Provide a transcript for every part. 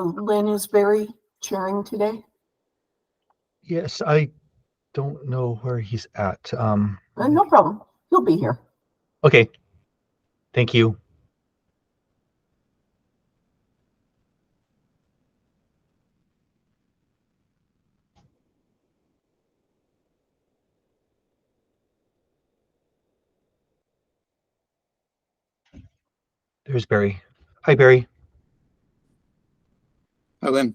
Lynn, is Barry chairing today? Yes, I don't know where he's at. No problem. He'll be here. Okay. Thank you. There's Barry. Hi, Barry. Hi, Lynn.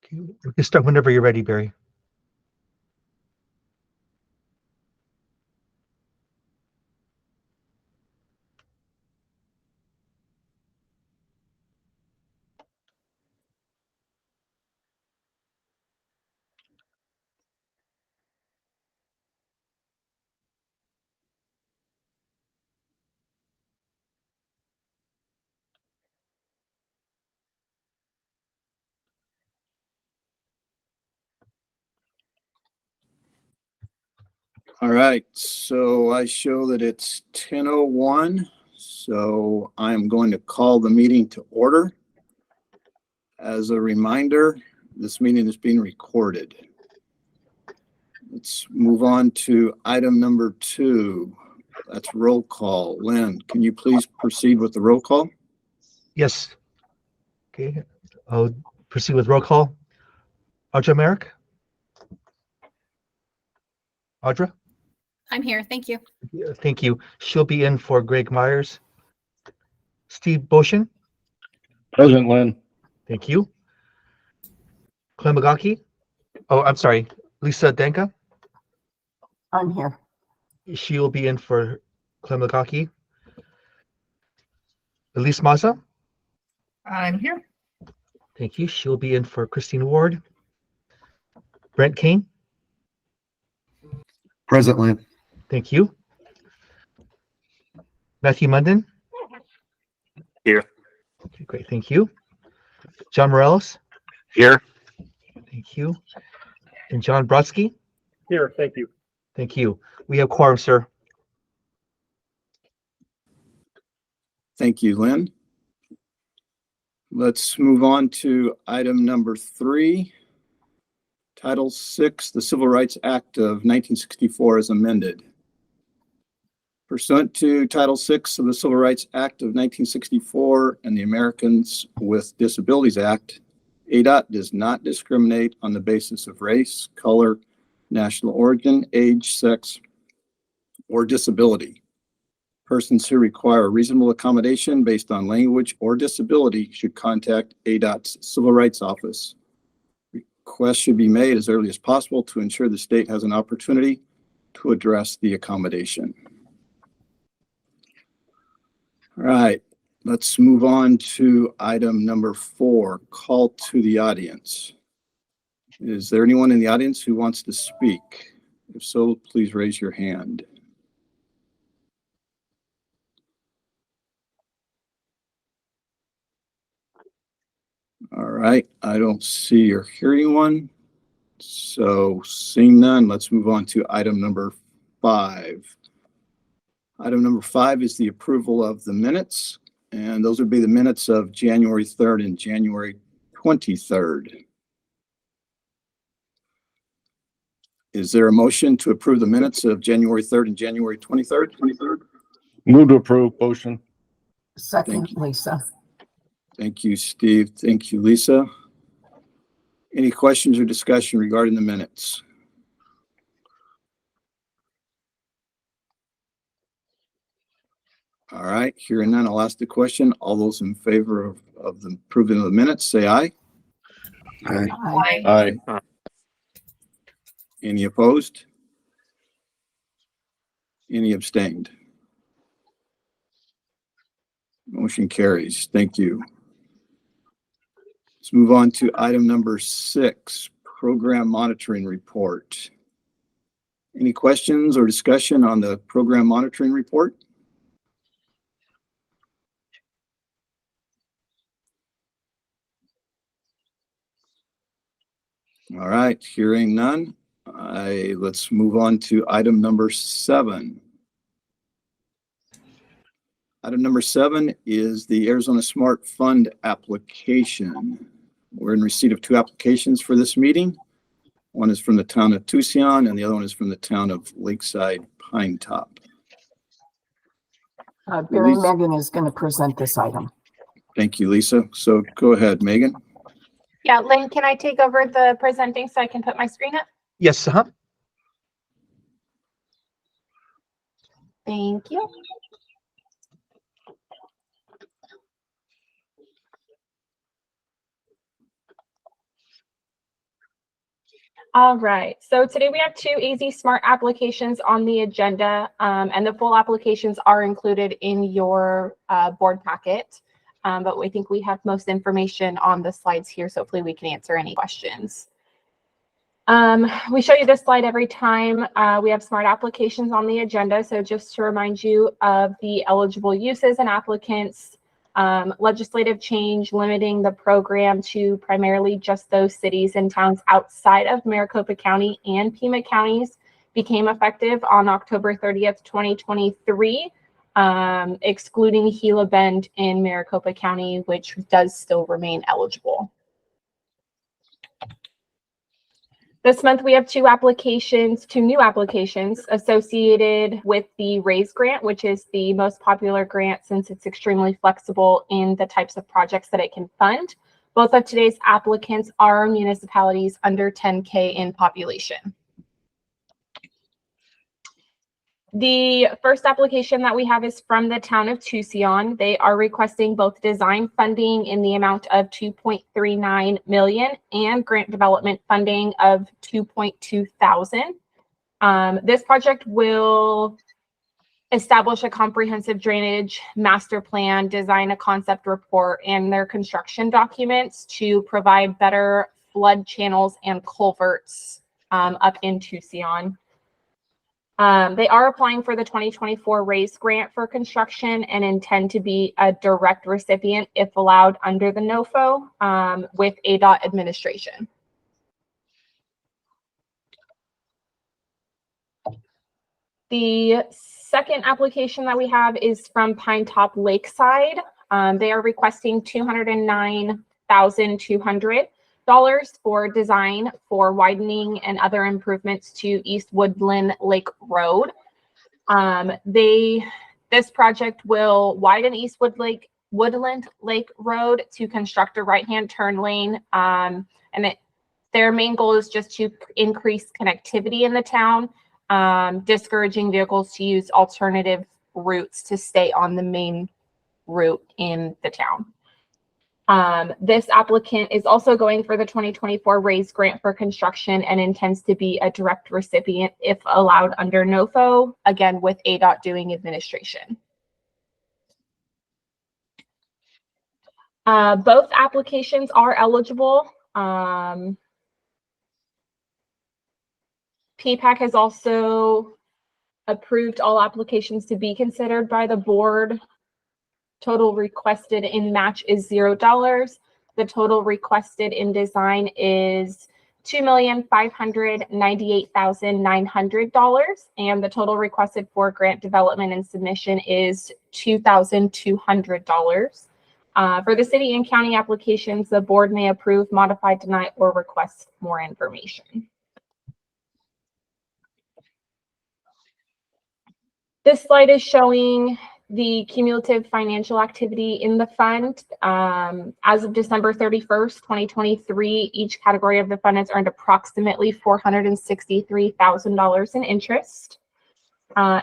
Okay, we can start whenever you're ready, Barry. All right, so I show that it's 10:01, so I'm going to call the meeting to order. As a reminder, this meeting is being recorded. Let's move on to item number 2. That's roll call. Lynn, can you please proceed with the roll call? Yes. Okay. I'll proceed with roll call. Audra Merrick? Audra? I'm here. Thank you. Yeah, thank you. She'll be in for Greg Myers. Steve Boshin? Present, Lynn. Thank you. Clem Magaki? Oh, I'm sorry. Lisa Danka? I'm here. She will be in for Clem Magaki. Elise Maza? I'm here. Thank you. She'll be in for Christine Ward. Brent Kane? Present, Lynn. Thank you. Matthew Munden? Here. Okay, great. Thank you. John Morales? Here. Thank you. And John Brodsky? Here, thank you. Thank you. We have quorum, sir. Thank you, Lynn. Let's move on to item number 3. Title 6, the Civil Rights Act of 1964 as amended. Pursuant to Title 6 of the Civil Rights Act of 1964 and the Americans with Disabilities Act, ADOT does not discriminate on the basis of race, color, national origin, age, sex, or disability. Persons who require reasonable accommodation based on language or disability should contact ADOT's Civil Rights Office. Requests should be made as early as possible to ensure the state has an opportunity to address the accommodation. All right, let's move on to item number 4, call to the audience. Is there anyone in the audience who wants to speak? If so, please raise your hand. All right, I don't see or hear anyone. So seeing none, let's move on to item number 5. Item number 5 is the approval of the minutes, and those would be the minutes of January 3rd and January 23rd. Is there a motion to approve the minutes of January 3rd and January 23rd? Move to approve, motion. Second, Lisa. Thank you, Steve. Thank you, Lisa. Any questions or discussion regarding the minutes? All right, hearing none, I'll ask the question. All those in favor of the approving of the minutes, say aye. Aye. Aye. Aye. Any opposed? Any abstained? Motion carries. Thank you. Let's move on to item number 6, program monitoring report. Any questions or discussion on the program monitoring report? All right, hearing none, let's move on to item number 7. Item number 7 is the Arizona Smart Fund application. We're in receipt of 2 applications for this meeting. One is from the town of Tucson and the other one is from the town of Lakeside Pine Top. Barry Lisa. Megan is going to present this item. Thank you, Lisa. So go ahead, Megan. Yeah, Lynn, can I take over the presenting so I can put my screen up? Yes, Thank you. All right, so today we have 2 AZ Smart applications on the agenda, and the full applications are included in your board packet. But we think we have most information on the slides here, so hopefully we can answer any questions. We show you this slide every time we have smart applications on the agenda. So just to remind you of the eligible uses and applicants, legislative change limiting the program to primarily just those cities and towns outside of Maricopa County and Pima counties became effective on October 30th, 2023. Excluding Gila Bend in Maricopa County, which does still remain eligible. This month we have 2 new applications associated with the RAISE grant, which is the most popular grant since it's extremely flexible in the types of projects that it can fund. Both of today's applicants are municipalities under 10K in population. The first application that we have is from the town of Tucson. They are requesting both design funding in the amount of $2.39 million and grant development funding of $2.2 thousand. This project will establish a comprehensive drainage master plan, design a concept report, and their construction documents to provide better flood channels and culverts up in Tucson. They are applying for the 2024 RAISE grant for construction and intend to be a direct recipient if allowed under the NOFO with ADOT administration. The second application that we have is from Pine Top Lakeside. They are requesting $209,200 for design for widening and other improvements to East Woodland Lake Road. This project will widen East Woodland Lake Road to construct a right-hand turn lane. Their main goal is just to increase connectivity in the town, discouraging vehicles to use alternative routes to stay on the main route in the town. This applicant is also going for the 2024 RAISE grant for construction and intends to be a direct recipient if allowed under NOFO, again with ADOT doing administration. Both applications are eligible. PPAC has also approved all applications to be considered by the board. Total requested in match is $0. The total requested in design is $2,598,900, and the total requested for grant development and submission is $2,200. For the city and county applications, the board may approve, modify, deny, or request more information. This slide is showing the cumulative financial activity in the fund. As of December 31st, 2023, each category of the fund has earned approximately $463,000 in interest.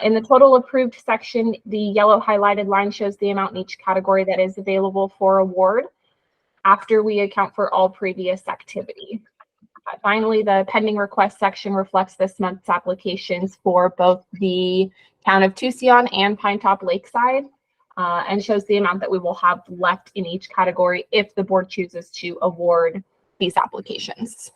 In the total approved section, the yellow highlighted line shows the amount in each category that is available for award after we account for all previous activity. Finally, the pending request section reflects this month's applications for both the town of Tucson and Pine Top Lakeside, and shows the amount that we will have left in each category if the board chooses to award these applications.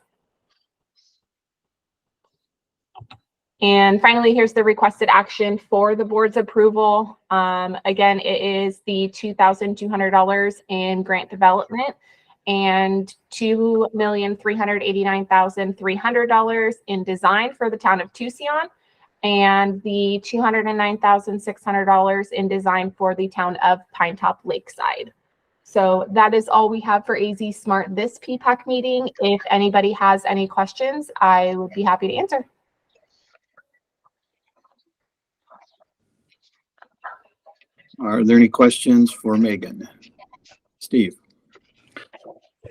And finally, here's the requested action for the board's approval. Again, it is the $2,200 in grant development and $2,389,300 in design for the town of Tucson, and the $209,600 in design for the town of Pinetop Lakeside. So that is all we have for AZ Smart this PPAC meeting. If anybody has any questions, I would be happy to answer. Are there any questions for Megan? Steve?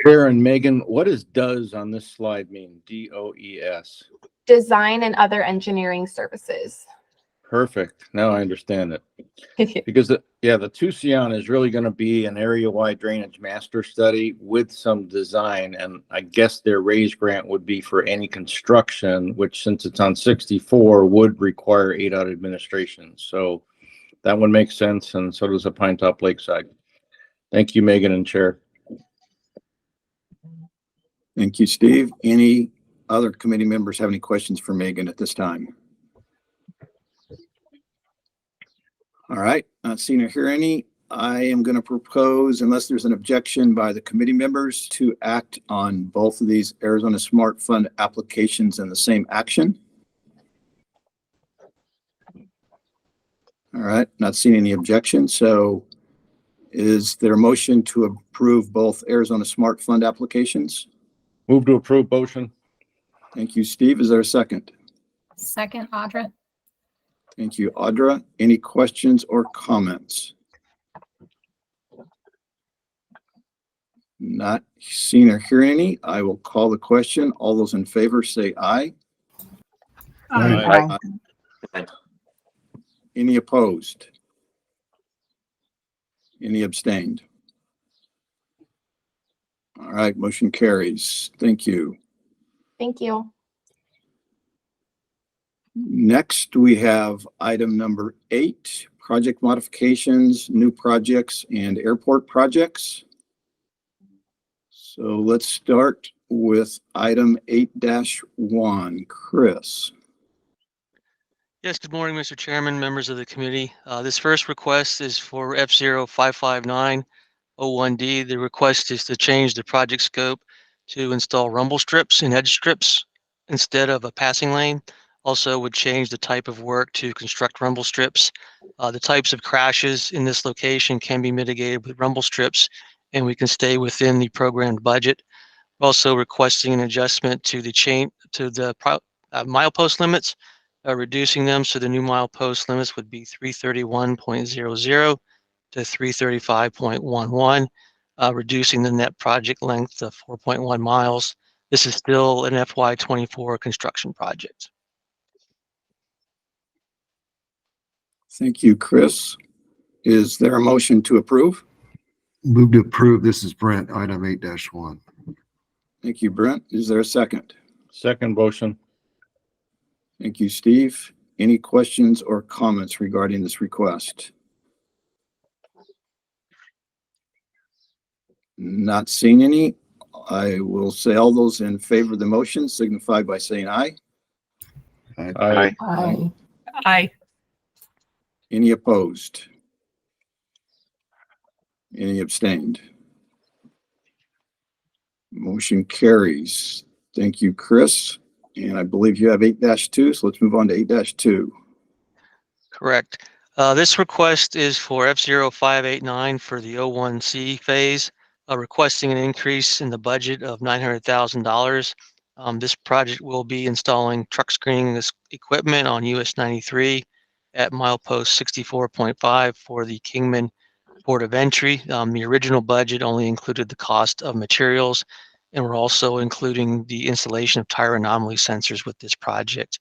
Chair and Megan, what does DOES on this slide mean? DOES. Design and other engineering services. Perfect. Now I understand it. Because the Tucson is really going to be an area-wide drainage master study with some design, and I guess their raise grant would be for any construction, which since it's on 64 would require ADOT administration. So that one makes sense, and so does the Pinetop Lakeside. Thank you, Megan and Chair. Thank you, Steve. Any other committee members have any questions for Megan at this time? All right, not seeing or hear any. I am going to propose, unless there's an objection by the committee members, to act on both of these Arizona Smart Fund applications in the same action. All right, not seeing any objection. So is there a motion to approve both Arizona Smart Fund applications? Move to approve motion. Thank you, Steve. Is there a second? Second, Audra. Thank you, Audra. Any questions or comments? Not seeing or hearing any. I will call the question. All those in favor say aye. Aye. Any opposed? Any abstained? All right, motion carries. Thank you. Thank you. Next, we have item number 8, project modifications, new projects, and airport projects. So let's start with item 8-1. Chris. Yes, good morning, Mr. Chairman, members of the committee. This first request is for F055901D. The request is to change the project scope to install rumble strips and edge strips instead of a passing lane. Also would change the type of work to construct rumble strips. The types of crashes in this location can be mitigated with rumble strips, and we can stay within the programmed budget. Also requesting an adjustment to the milepost limits, reducing them so the new milepost limits would be 331.00 to 335.11, reducing the net project length to 4.1 miles. This is still an FY24 construction project. Thank you, Chris. Is there a motion to approve? Move to approve. This is Brent, item 8-1. Thank you, Brent. Is there a second? Second motion. Thank you, Steve. Any questions or comments regarding this request? Not seeing any. I will say all those in favor of the motion signify by saying aye. Aye. Aye. Aye. Any opposed? Any abstained? Motion carries. Thank you, Chris. And I believe you have 8-2, so let's move on to 8-2. Correct. This request is for F0589 for the 01C phase, requesting an increase in the budget of $900,000. This project will be installing truck screening equipment on US 93 at milepost 64.5 for the Kingman Port of Entry. The original budget only included the cost of materials, and we're also including the installation of tire anomaly sensors with this project.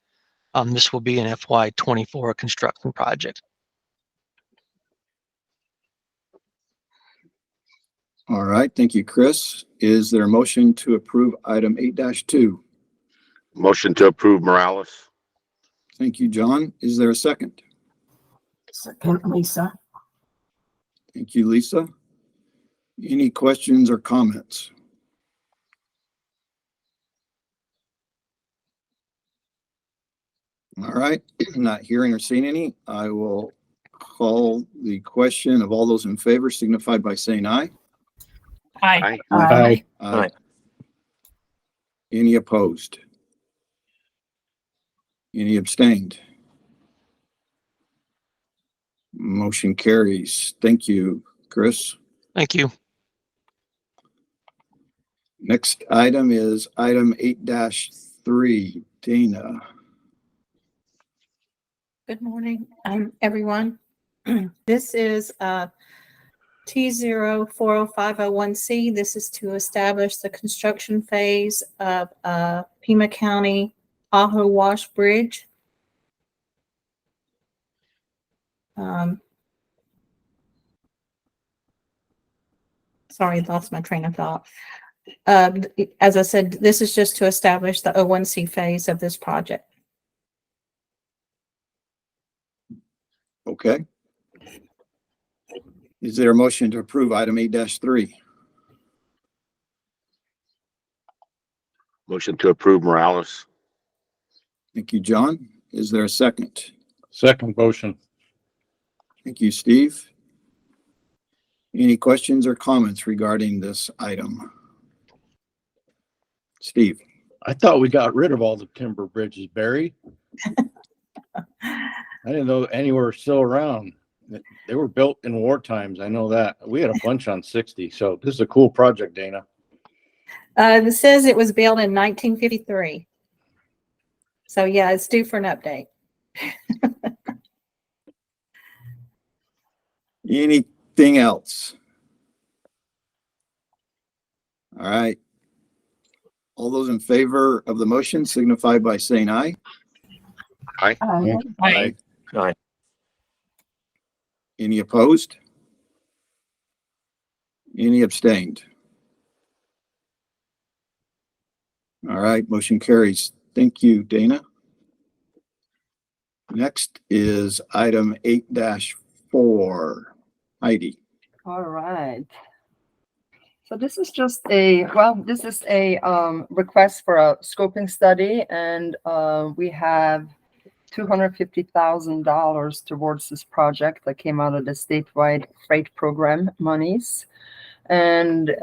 This will be an FY24 construction project. All right, thank you, Chris. Is there a motion to approve item 8-2? Motion to approve Morales. Thank you, John. Is there a second? Second, Lisa. Thank you, Lisa. Any questions or comments? All right, not hearing or seeing any, I will call the question of all those in favor signify by saying aye. Aye. Aye. Aye. Any opposed? Any abstained? Motion carries. Thank you, Chris. Thank you. Next item is item 8-3. Dana. Good morning, everyone. This is T040501C. This is to establish the construction phase of Pima County Ajo Wash Bridge. Sorry, lost my train of thought. As I said, this is just to establish the O1C phase of this project. Okay. Is there a motion to approve item 8-3? Motion to approve Morales. Thank you, John. Is there a second? Second motion. Thank you, Steve. Any questions or comments regarding this item? Steve? I thought we got rid of all the timber bridges, Barry. I didn't know any were still around. They were built in war times. I know that. We had a bunch on 60. So this is a cool project, Dana. It says it was built in 1953. So yeah, it's due for an update. Anything else? All right. All those in favor of the motion signify by saying aye. Aye. Aye. Aye. Any opposed? Any abstained? All right, motion carries. Thank you, Dana. Next is item 8-4. Heidi. All right. So this is just a request for a scoping study, and we have $250,000 towards this project that came out of the statewide freight program monies. And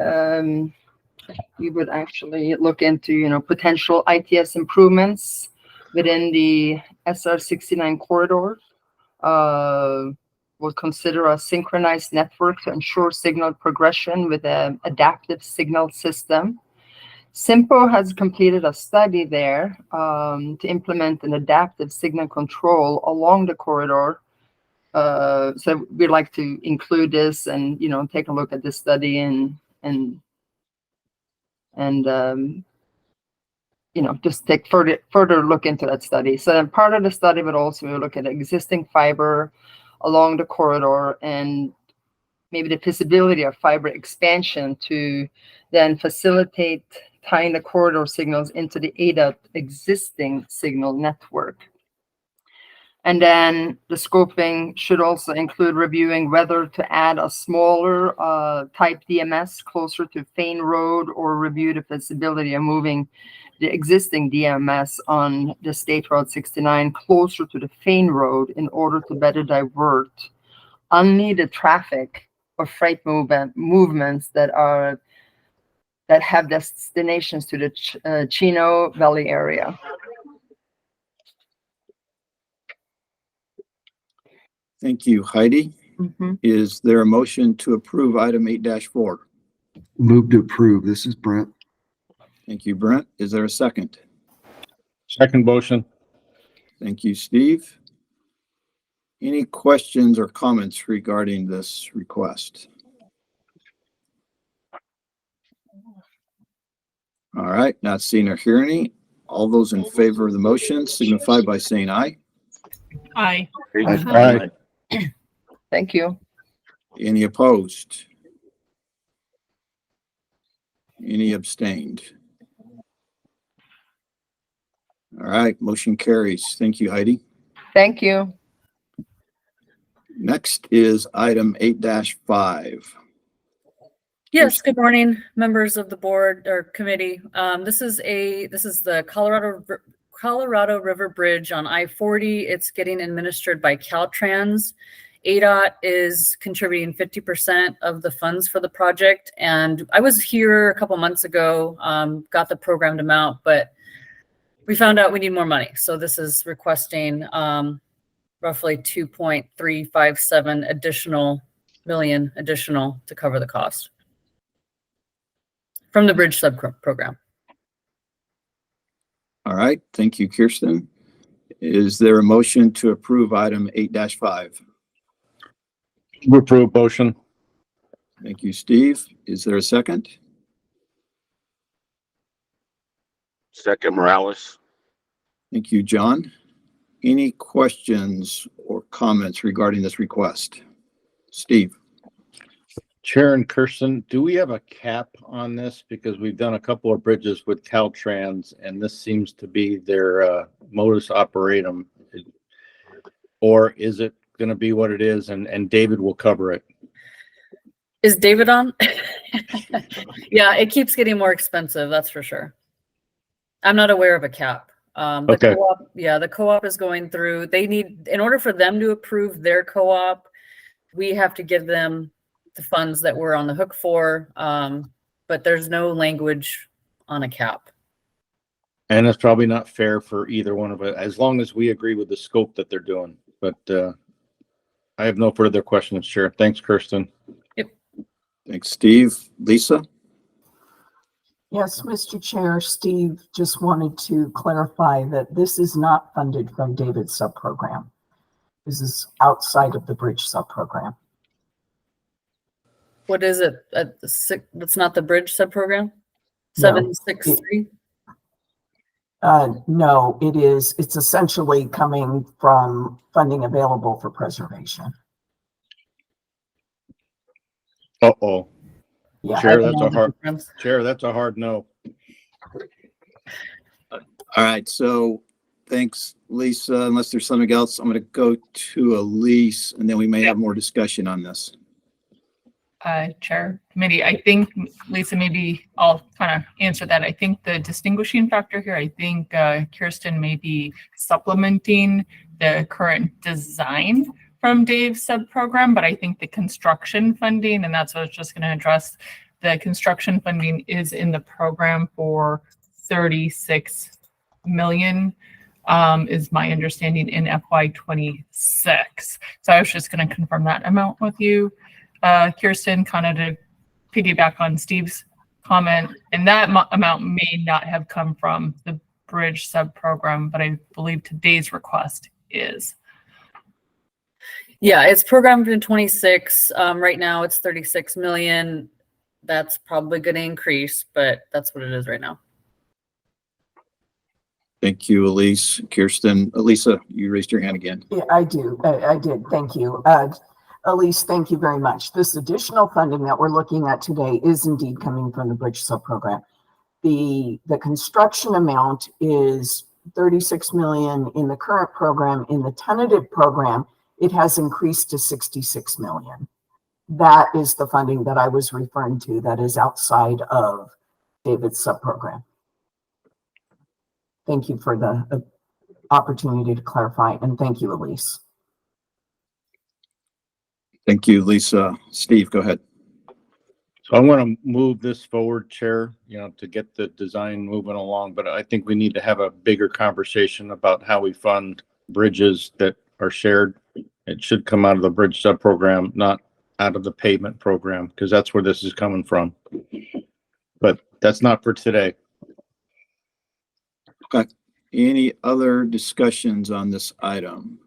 we would actually look into, potential ITS improvements within the SR 69 corridor. We'll consider a synchronized network to ensure signal progression with an adaptive signal system. SIMPO has completed a study there to implement an adaptive signal control along the corridor. So we'd like to include this and, take a look at this study and just take further look into that study. So then part of the study would also look at existing fiber along the corridor and maybe the feasibility of fiber expansion to then facilitate tying the corridor signals into the ADA existing signal network. And then the scoping should also include reviewing whether to add a smaller type DMS closer to Fane Road or review the feasibility of moving the existing DMS on the State Road 69 closer to the Fane Road in order to better divert unneeded traffic or freight movements that have destinations to the Chino Valley area. Thank you, Heidi. Mm-hmm. Is there a motion to approve item 8-4? Move to approve. This is Brent. Thank you, Brent. Is there a second? Second motion. Thank you, Steve. Any questions or comments regarding this request? All right, not seeing or hearing any. All those in favor of the motion signify by saying aye. Aye. Aye. Thank you. Any opposed? Any abstained? All right, motion carries. Thank you, Heidi. Thank you. Next is item 8-5. Yes, good morning, members of the board or committee. This is the Colorado River Bridge on I-40. It's getting administered by Caltrans. ADOT is contributing 50% of the funds for the project. And I was here a couple months ago, got the programmed amount, but we found out we need more money. So this is requesting roughly 2.357 million additional to cover the cost from the bridge sub program. All right, thank you, Kirsten. Is there a motion to approve item 8-5? Approve motion. Thank you, Steve. Is there a second? Second, Morales. Thank you, John. Any questions or comments regarding this request? Steve? Chair and Kirsten, do we have a cap on this? Because we've done a couple of bridges with Caltrans, and this seems to be their modus operatum. Or is it going to be what it is, and David will cover it? Is David on? Yeah, it keeps getting more expensive, that's for sure. I'm not aware of a cap. The Okay. co-op, yeah, the co-op is going through, they need, in order for them to approve their co-op, we have to give them the funds that we're on the hook for, but there's no language on a cap. And it's probably not fair for either one of it, as long as we agree with the scope that they're doing. But I have no further questions, Chair. Thanks, Kirsten. Thanks, Steve. Lisa? Yes, Mr. Chair, Steve just wanted to clarify that this is not funded from David's subprogram. This is outside of the bridge subprogram. What is it? That's not the bridge subprogram? No. 763? No, it is. It's essentially coming from funding available for preservation. Uh-oh. Yeah. Chair, that's a hard no. All right, so thanks, Lisa. Unless there's something else, I'm going to go to Elise, and then we may have more discussion on this. Chair, committee, I think, Lisa, maybe I'll kind of answer that. I think the distinguishing factor here, I think Kirsten may be supplementing the current design from Dave's sub-program, but I think the construction funding, and that's what I was just going to address, the construction funding is in the program for 36 million, is my understanding, in FY26. So I was just going to confirm that amount with you. Kirsten, kind of to piggyback on Steve's comment, and that amount may not have come from the bridge sub-program, but I believe today's request is. Yeah, it's programmed in 26. Right now it's 36 million. That's probably going to increase, but that's what it is right now. Thank you, Elise. Kirsten, Lisa, you raised your hand again. Yeah, I do. I did. Thank you. Elise, thank you very much. This additional funding that we're looking at today is indeed coming from the bridge subprogram. The construction amount is 36 million in the current program. In the tentative program, it has increased to 66 million. That is the funding that I was referring to that is outside of David's subprogram. Thank you for the opportunity to clarify, and thank you, Elise. Thank you, Lisa. Steve, go ahead. So I want to move this forward, Chair, to get the design moving along, but I think we need to have a bigger conversation about how we fund bridges that are shared. It should come out of the bridge sub-program, not out of the pavement program, because that's where this is coming from. But that's not for today. Okay. Any other discussions on this item?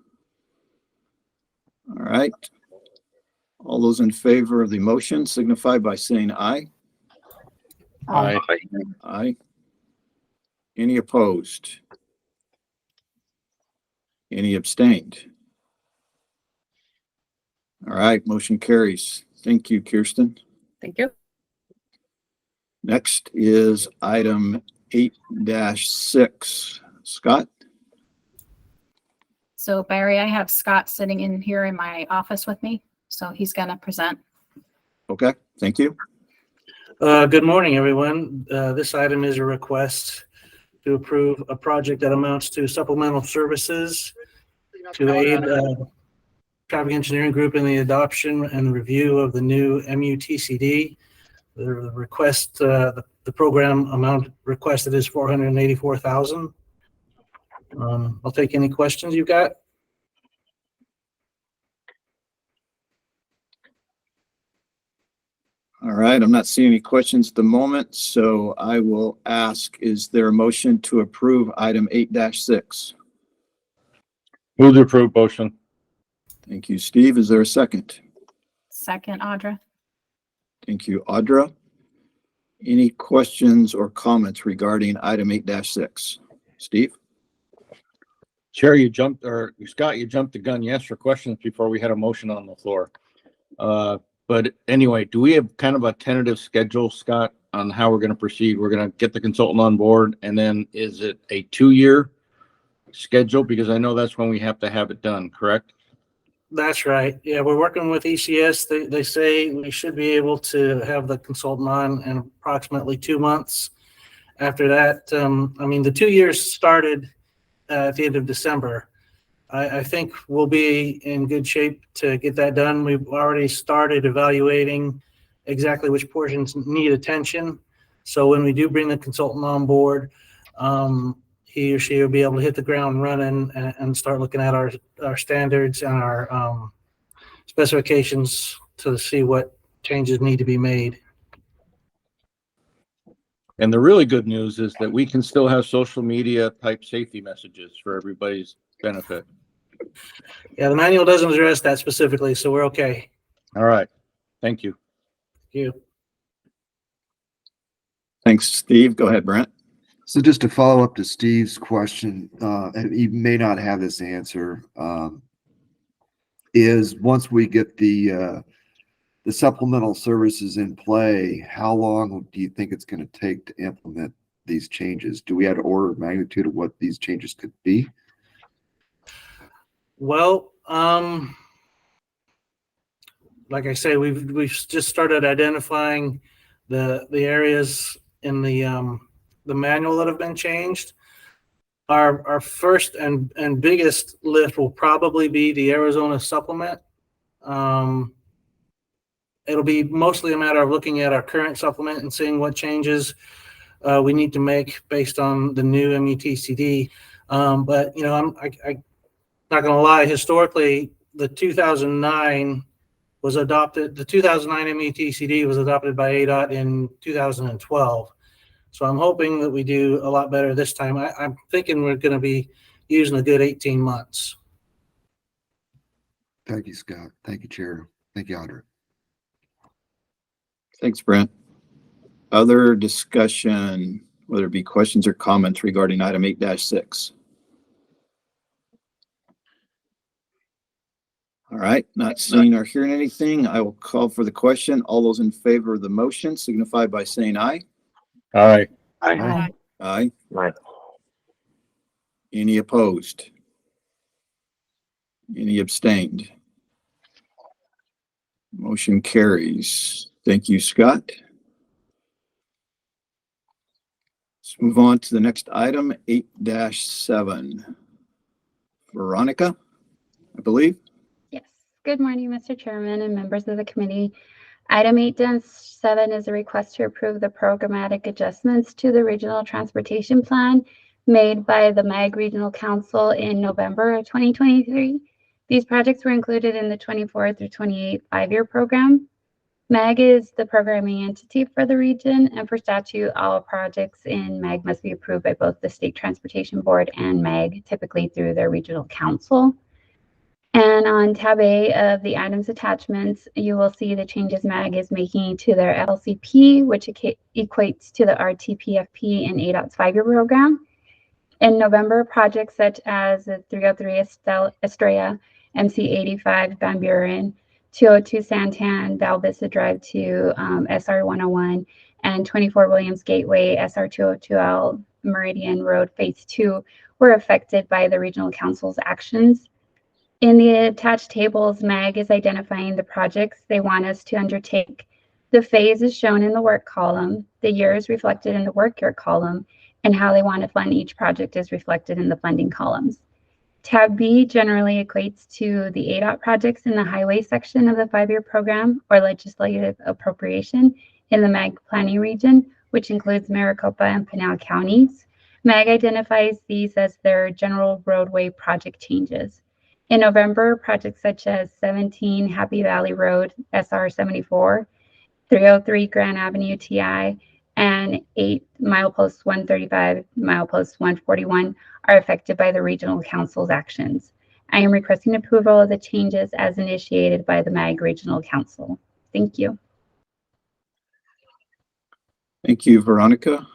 All right. All those in favor of the motion signify by saying aye. Aye. Aye. Any opposed? Any abstained? All right, motion carries. Thank you, Kirsten. Thank you. Next is item 8-6. Scott? So Barry, I have Scott sitting in here in my office with me, so he's going to present. Okay, thank you. Good morning, everyone. This item is a request to approve a project that amounts to supplemental services to aid traffic engineering group in the adoption and review of the new MUTCD. The request, the program amount requested is $484,000. I'll take any questions you've got. All right, I'm not seeing any questions at the moment, so I will ask, is there a motion to approve item 8-6? Move to approve motion. Thank you, Steve. Is there a second? Second, Audra. Thank you, Audra. Any questions or comments regarding item 8-6? Steve? Chair, you jumped, or Scott, you jumped the gun, yes, for questions before we had a motion on the floor. But anyway, do we have kind of a tentative schedule, Scott, on how we're going to proceed? We're going to get the consultant on board, and then is it a 2-year schedule? Because I know that's when we have to have it done, correct? That's right. Yeah, we're working with ECS. They say we should be able to have the consultant on in approximately 2 months. After that, I mean, the 2 years started at the end of December. I think we'll be in good shape to get that done. We've already started evaluating exactly which portions need attention. So when we do bring the consultant on board, he or she will be able to hit the ground running and start looking at our standards and our specifications to see what changes need to be made. And the really good news is that we can still have social media type safety messages for everybody's benefit. Yeah, the manual doesn't address that specifically, so we're okay. All right. Thank you. Thank you. Thanks, Steve. Go ahead, Brent. So just to follow up to Steve's question, and you may not have this answer, is once we get the supplemental services in play, how long do you think it's going to take to implement these changes? Do we have an order of magnitude of what these changes could be? Well, like I say, we've just started identifying the areas in the manual that have been changed. Our first and biggest lift will probably be the Arizona supplement. It'll be mostly a matter of looking at our current supplement and seeing what changes we need to make based on the new MUTCD. But you know, I'm not going to lie. Historically, the 2009 was adopted. The 2009 MUTCD was adopted by ADOT in 2012. So I'm hoping that we do a lot better this time. I'm thinking we're going to be using a good 18 months. Thank you, Scott. Thank you, Chair. Thank you, Audra. Thanks, Brent. Other discussion, whether it be questions or comments regarding item 8-6? All right, not seeing or hearing anything, I will call for the question. All those in favor of the motion signify by saying aye. Aye. Aye. Aye. Aye. Any opposed? Any abstained? Motion carries. Thank you, Scott. Let's move on to the next item, 8-7. Veronica, I believe. Yes. Good morning, Mr. Chairman and members of the committee. Item 8-7 is a request to approve the programmatic adjustments to the Regional Transportation Plan made by the MAG Regional Council in November of 2023. These projects were included in the 24 through 28 5-year program. MAG is the programming entity for the region, and for statute, all projects in MAG must be approved by both the State Transportation Board and MAG, typically through their regional council. And on tab A of the items attachments, you will see the changes MAG is making to their LCP, which equates to the RTPFP in ADOT's 5-year program. In November, projects such as the 303 Estrella, MC85 Van Buren, 202 Santan, Val Vista Drive to SR 101, and 24 Williams Gateway, SR 202L Meridian Road Phase 2 were affected by the Regional Council's actions. In the attached tables, MAG is identifying the projects they want us to undertake. The phase is shown in the work column, the year is reflected in the work year column, and how they want to fund each project is reflected in the funding columns. Tab B generally equates to the ADOT projects in the highway section of the 5-year program or legislative appropriation in the MAG planning region, which includes Maricopa and Pinal counties. MAG identifies these as their general roadway project changes. In November, projects such as 17 Happy Valley Road, SR 74, 303 Grand Avenue TI, and 8 milepost 135, milepost 141 are affected by the regional council's actions. I am requesting approval of the changes as initiated by the MAG Regional Council. Thank you. Thank you, Veronica.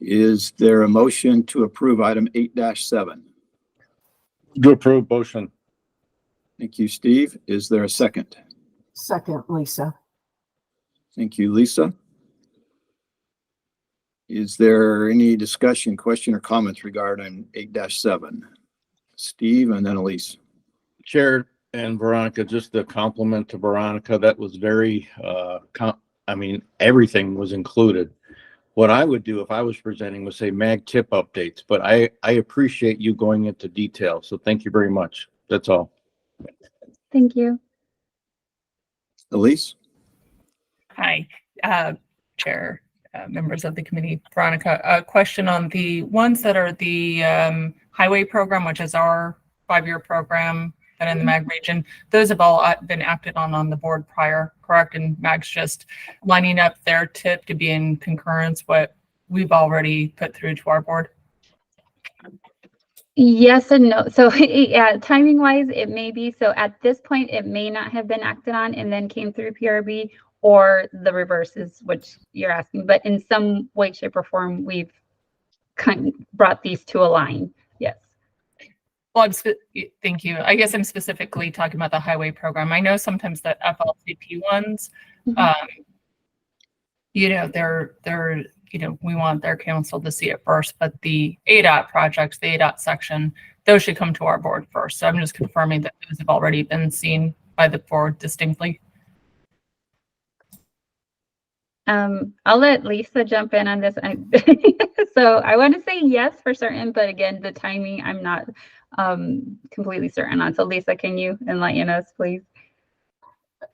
Is there a motion to approve item 8-7? To approve motion. Thank you, Steve. Is there a second? Second, Lisa. Thank you, Lisa. Is there any discussion, question, or comments regarding 8-7? Steve and then Elise. Chair and Veronica, just a compliment to Veronica. That was very, I mean, everything was included. What I would do if I was presenting was say MAG tip updates, but I appreciate you going into detail. So thank you very much. That's all. Thank you. Elise? Hi, Chair, members of the committee. Veronica, a question on the ones that are the highway program, which is our 5-year program and in the MAG region. Those have all been acted on the board prior, correct? And MAG's just lining up their tip to be in concurrence what we've already put through to our board. Yes and no. So yeah, timing wise, it may be. So at this point, it may not have been acted on and then came through PRB, or the reverse is what you're asking. But in some way, shape, or form, we've kind of brought these to a line. Yes. Well, thank you. I guess I'm specifically talking about the highway program. I know sometimes the FLCP ones, you know, they're you know, we want their council to see it first, but the ADOT projects, the ADOT section, those should come to our board first. So I'm just confirming that those have already been seen by the board distinctly. I'll let Lisa jump in on this. So I want to say yes for certain, but again, the timing I'm not completely certain on. So Lisa, can you enlighten us, please?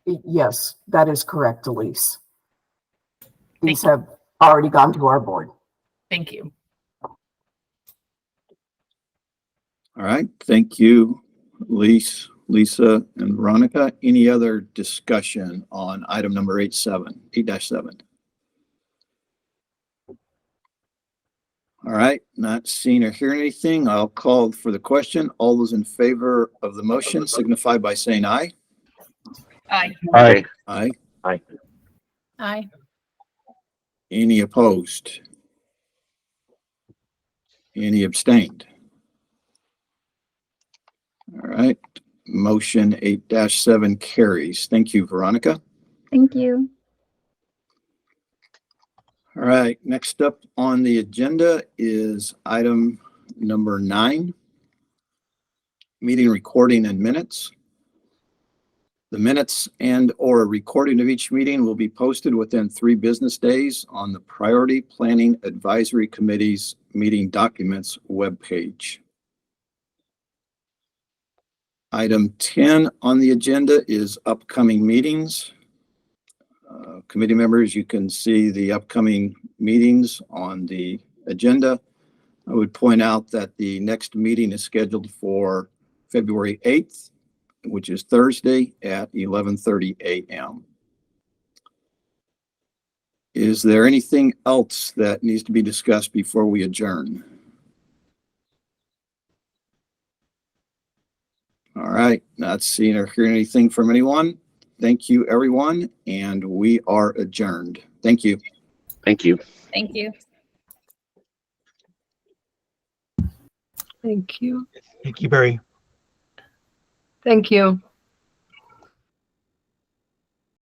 Yes, that is correct, Elise. These have already gone to our board. Thank you. All right. Thank you, Elise, Lisa, and Veronica. Any other discussion on item number 8-7? All right, not seeing or hearing anything, I'll call for the question. All those in favor of the motion signify by saying aye. Aye. Aye. Aye. Aye. Aye. Any opposed? Any abstained? All right, motion 8-7 carries. Thank you, Veronica. Thank you. All right, next up on the agenda is item number 9, meeting recording and minutes. The minutes and or recording of each meeting will be posted within 3 business days on the Priority Planning Advisory Committee's meeting documents webpage. Item 10 on the agenda is upcoming meetings. Committee members, you can see the upcoming meetings on the agenda. I would point out that the next meeting is scheduled for February 8th, which is Thursday at 11:30 a.m. Is there anything else that needs to be discussed before we adjourn? All right, not seeing or hearing anything from anyone. Thank you, everyone, and we are adjourned. Thank you. Thank you. Thank you. Thank you. Thank you, Barry. Thank you.